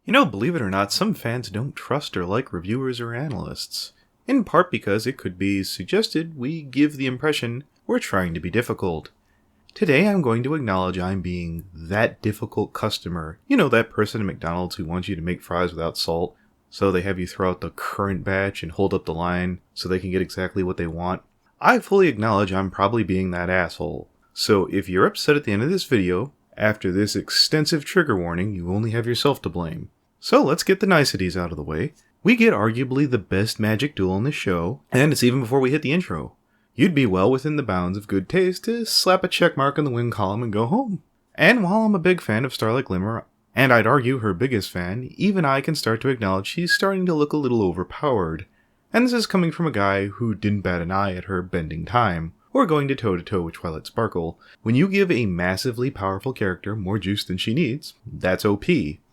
Believe it or not, some fans don't trust or like reviewers or analysts. In part because it could be suggested we give the impression we're trying to be difficult. Today I'm going to acknowledge I'm being that difficult customer. That person at McDonald's who wants you to make fries without salt, so they have you throw out the current batch and hold up the line so they can get exactly what they want. I fully acknowledge I'm probably being that asshole. So if you're upset at the end of this video, after this extensive trigger warning, you only have yourself to blame. So let's get the niceties out of the way. We get arguably the best magic duel in the show, and it's even before we hit the intro. You'd be well within the bounds of good taste to slap a check mark in the win column and go home. And while I'm a big fan of Starlight Glimmer, and I'd argue her biggest fan, even I can start to acknowledge she's starting to look a little overpowered. And this is coming from a guy who didn't bat an eye at her bending time, or going to toe-to-toe with Twilight Sparkle. When you give a massively powerful character more juice than she needs, that's OP.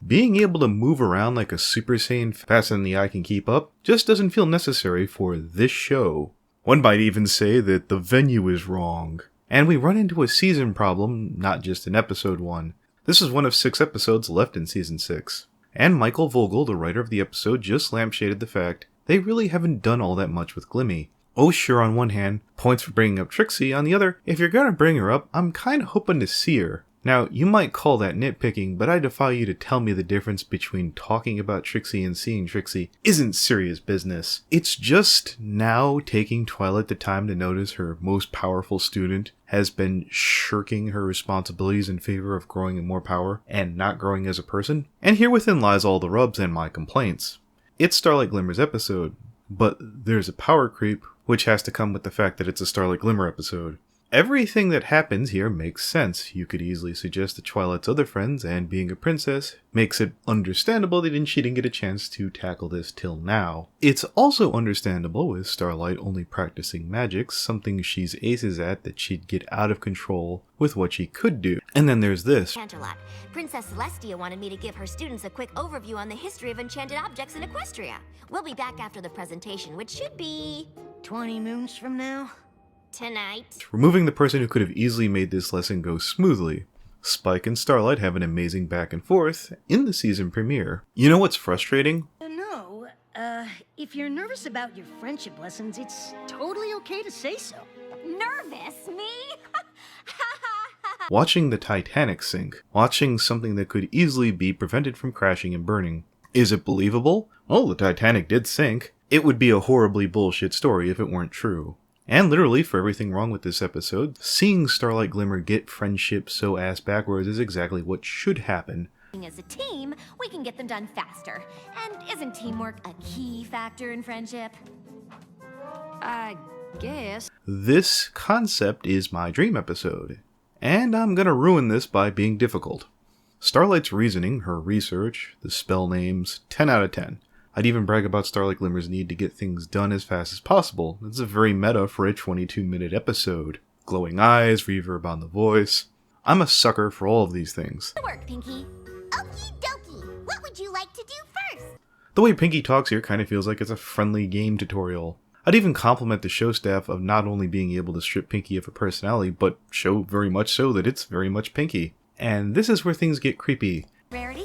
Being able to move around like a Super Saiyan faster than the eye can keep up just doesn't feel necessary for this show. One might even say that the venue is wrong. And we run into a season problem, not just in episode 1. This is one of 6 episodes left in season 6. And Michael Vogel, the writer of the episode, just lampshaded the fact they really haven't done all that much with Glimmy. Oh sure, on one hand, points for bringing up Trixie, on the other, if you're gonna bring her up, I'm kinda hoping to see her. Now, you might call that nitpicking, but I defy you to tell me the difference between talking about Trixie and seeing Trixie isn't serious business. It's just now taking Twilight the time to notice her most powerful student has been shirking her responsibilities in favor of growing in more power and not growing as a person. And here within lies all the rubs and my complaints. It's Starlight Glimmer's episode, but there's a power creep, which has to come with the fact that it's a Starlight Glimmer episode. Everything that happens here makes sense. You could easily suggest that Twilight's other friends and being a princess makes it understandable that she didn't get a chance to tackle this till now. It's also understandable with Starlight only practicing magic, something she's aces at, that she'd get out of control with what she could do. And then there's this. Chantelot. Princess Celestia wanted me to give her students a quick overview on the history of enchanted objects in Equestria. We'll be back after the presentation, which should be 20 moons from now? Tonight. Removing the person who could have easily made this lesson go smoothly. Spike and Starlight have an amazing back and forth in the season premiere. You know what's frustrating? No, if you're nervous about your friendship lessons, it's totally okay to say so. Nervous? Me? Watching the Titanic sink. Watching something that could easily be prevented from crashing and burning. Is it believable? Well, the Titanic did sink. It would be a horribly bullshit story if it weren't true. And literally, for everything wrong with this episode, seeing Starlight Glimmer get friendship so ass backwards is exactly what should happen. As a team, we can get them done faster. And isn't teamwork a key factor in friendship? I guess. This concept is my dream episode. And I'm gonna ruin this by being difficult. Starlight's reasoning, her research, the spell names, 10 out of 10. I'd even brag about Starlight Glimmer's need to get things done as fast as possible. It's a very meta for a 22-minute episode. Glowing eyes, reverb on the voice. I'm a sucker for all of these things. Good work, Pinky. Okie dokie. What would you like to do first? The way Pinky talks here kind of feels like it's a friendly game tutorial. I'd even compliment the show staff of not only being able to strip Pinky of her personality, but show very much so that it's very much Pinky. And this is where things get creepy. Rarity?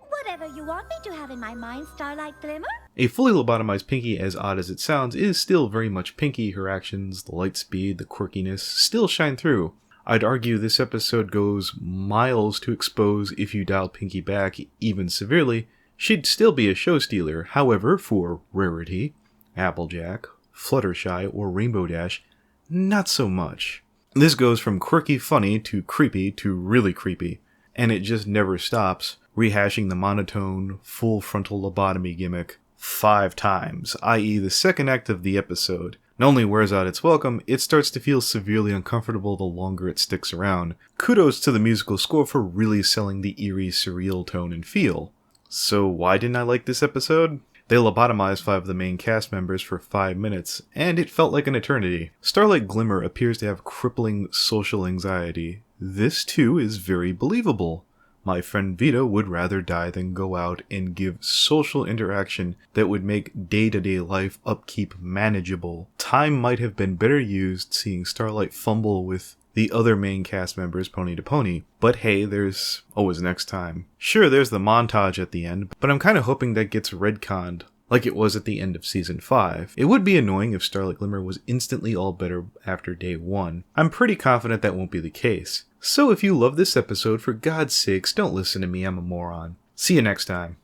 Whatever you want me to have in my mind, Starlight Glimmer? A fully lobotomized Pinky, as odd as it sounds, is still very much Pinky. Her actions, the light speed, the quirkiness, still shine through. I'd argue this episode goes miles to expose if you dial Pinky back, even severely, she'd still be a show stealer. However, for Rarity, Applejack, Fluttershy, or Rainbow Dash, not so much. This goes from quirky funny to creepy to really creepy, and it just never stops, rehashing the monotone, full frontal lobotomy gimmick 5 times, i.e. the second act of the episode. Not only wears out its welcome, it starts to feel severely uncomfortable the longer it sticks around. Kudos to the musical score for really selling the eerie, surreal tone and feel. So why didn't I like this episode? They lobotomized 5 of the main cast members for 5 minutes, and it felt like an eternity. Starlight Glimmer appears to have crippling social anxiety. This too is very believable. My friend Vita would rather die than go out and give social interaction that would make day-to-day life upkeep manageable. Time might have been better used seeing Starlight fumble with the the other main cast members pony to pony. But hey, there's always next time. Sure, there's the montage at the end, but I'm kind of hoping that gets retconned, like it was at the end of Season 5. It would be annoying if Starlight Glimmer was instantly all better after day 1. I'm pretty confident that won't be the case. So if you love this episode, for God's sakes, don't listen to me, I'm a moron. See you next time.